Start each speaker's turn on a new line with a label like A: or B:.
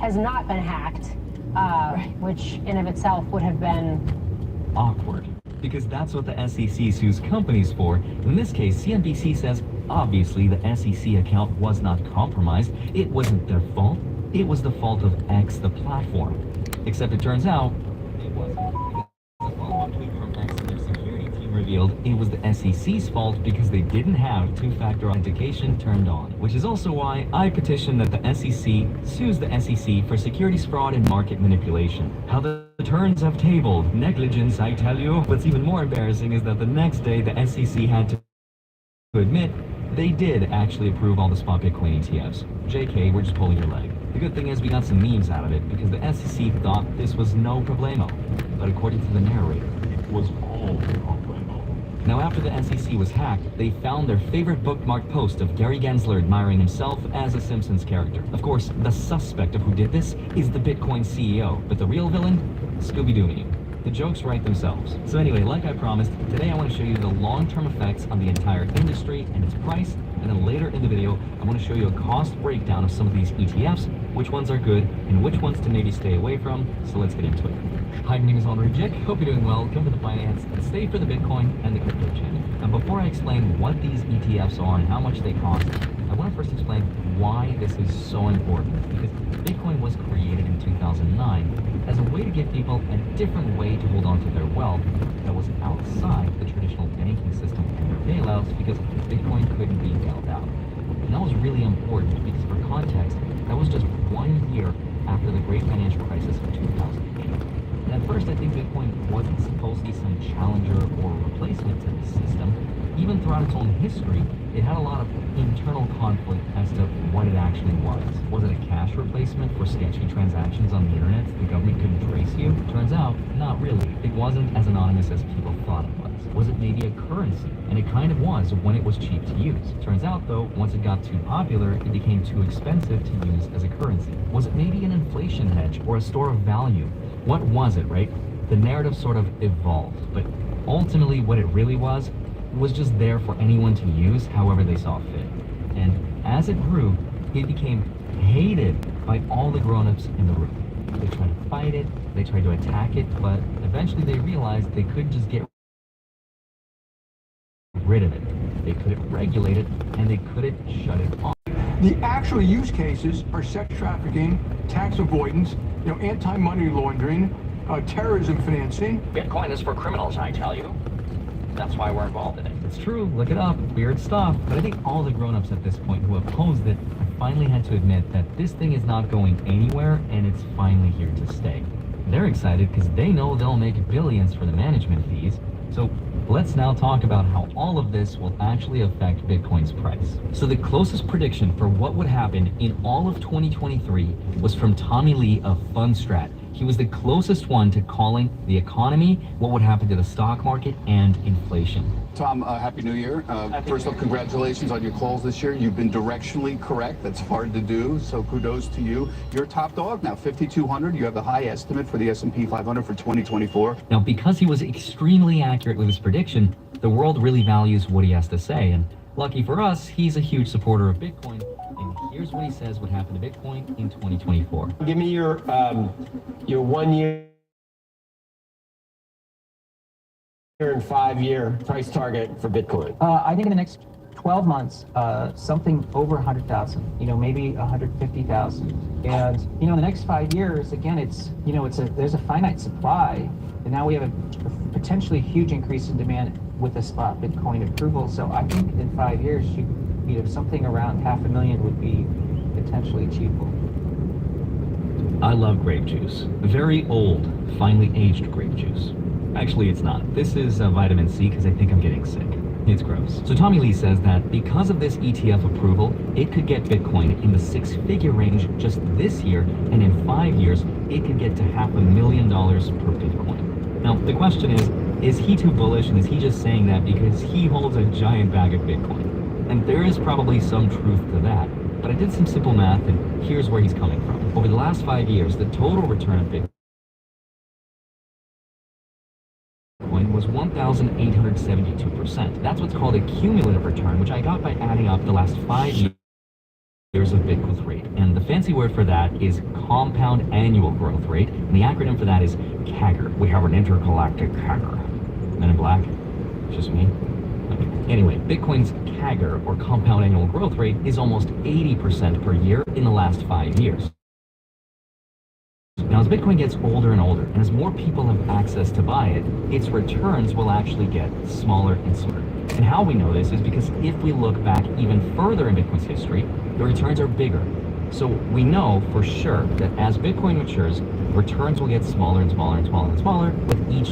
A: has not been hacked, which in of itself would have been
B: awkward, because that's what the SEC sues companies for. In this case, CNBC says, obviously the SEC account was not compromised. It wasn't their fault. It was the fault of X, the platform. Except it turns out, it wasn't. A follow-up tweet from X and their security team revealed it was the SEC's fault because they didn't have two-factor authentication turned on. Which is also why I petitioned that the SEC sues the SEC for securities fraud and market manipulation. How the turns have tabled. Negligence, I tell you. What's even more embarrassing is that the next day the SEC had to admit they did actually approve all the spot Bitcoin ETFs. JK, we're just pulling your leg. The good thing is we got some memes out of it because the SEC thought this was no problemo. But according to the narrator, it was all problemo. Now after the SEC was hacked, they found their favorite bookmark post of Gary Gensler admiring himself as a Simpsons character. Of course, the suspect of who did this is the Bitcoin CEO, but the real villain? Scooby-Doo. The jokes write themselves. So anyway, like I promised, today I want to show you the long-term effects on the entire industry and its price, and then later in the video, I want to show you a cost breakdown of some of these ETFs, which ones are good, and which ones to maybe stay away from. So let's get into it. Hi, my name is Alder Jick. Hope you're doing well. Come to the finance, stay for the Bitcoin and the crypto channel. And before I explain what these ETFs are and how much they cost, I want to first explain why this is so important. Because Bitcoin was created in 2009 as a way to give people a different way to hold on to their wealth that was outside the traditional banking system and their bailouts, because Bitcoin couldn't be bailed out. And that was really important because, for context, that was just 1 year after the great financial crisis of 2008. And at first I think Bitcoin wasn't supposed to be some challenger or replacement to the system. Even throughout its own history, it had a lot of internal conflict as to what it actually was. Was it a cash replacement for sketchy transactions on the internet that the government couldn't trace you? Turns out, not really. It wasn't as anonymous as people thought it was. Was it maybe a currency? And it kind of was when it was cheap to use. Turns out though, once it got too popular, it became too expensive to use as a currency. Was it maybe an inflation hedge or a store of value? What was it, right? The narrative sort of evolved, but ultimately what it really was just there for anyone to use however they saw fit. And as it grew, it became hated by all the grown-ups in the room. They tried to fight it, they tried to attack it, but eventually they realized they couldn't just get rid of it. They couldn't regulate it, and they couldn't shut it off.
C: The actual use cases are sex trafficking, tax avoidance, anti-money laundering, terrorism financing.
D: Bitcoin is for criminals, I tell you. That's why we're involved in it.
B: It's true, look it up, weird stuff. But I think all the grown-ups at this point who opposed it finally had to admit that this thing is not going anywhere and it's finally here to stay. They're excited because they know they'll make billions for the management fees. So let's now talk about how all of this will actually affect Bitcoin's price. So the closest prediction for what would happen in all of 2023 was from Tommy Lee of Fundstrat. He was the closest one to calling the economy, what would happen to the stock market, and inflation.
E: Tom, Happy New Year. First of all, congratulations on your calls this year. You've been directionally correct. That's hard to do, so kudos to you. You're top dog now, 5,200. You have the high estimate for the S&P 500 for 2024.
B: Now, because he was extremely accurate with his prediction, the world really values what he has to say. And lucky for us, he's a huge supporter of Bitcoin. And here's what he says would happen to Bitcoin in 2024.
F: Give me your 1 year and 5 year price target for Bitcoin.
G: I think in the next 12 months, something over 100,000, maybe 150,000. And, in the next 5 years, again, there's a finite supply. And now we have a potentially huge increase in demand with the spot Bitcoin approval. So I think in 5 years, something around 500,000 would be potentially achievable.
B: I love grape juice. Very old, finely aged grape juice. Actually, it's not. This is vitamin C because I think I'm getting sick. It's gross. So Tommy Lee says that because of this ETF approval, it could get Bitcoin in the six-figure range just this year, and in 5 years, it could get to $500,000 per Bitcoin. Now, the question is he too bullish, and is he just saying that because he holds a giant bag of Bitcoin? And there is probably some truth to that, but I did some simple math, and here's where he's coming from. Over the last 5 years, the total return of Bitcoin was 1,872%. That's what's called a cumulative return, which I got by adding up the last 5 years years of Bitcoin growth rate. And the fancy word for that is compound annual growth rate. And the acronym for that is CAGR. We have an intergalactic CAGR. Men in Black? It's just me? Okay. Anyway, Bitcoin's CAGR, or compound annual growth rate, is almost 80% per year in the last 5 years. Now, as Bitcoin gets older and older, and as more people have access to buy it, its returns will actually get smaller and smaller. And how we know this is because if we look back even further in Bitcoin's history, the returns are bigger. So we know for sure that as Bitcoin matures, returns will get smaller and smaller and smaller and smaller with each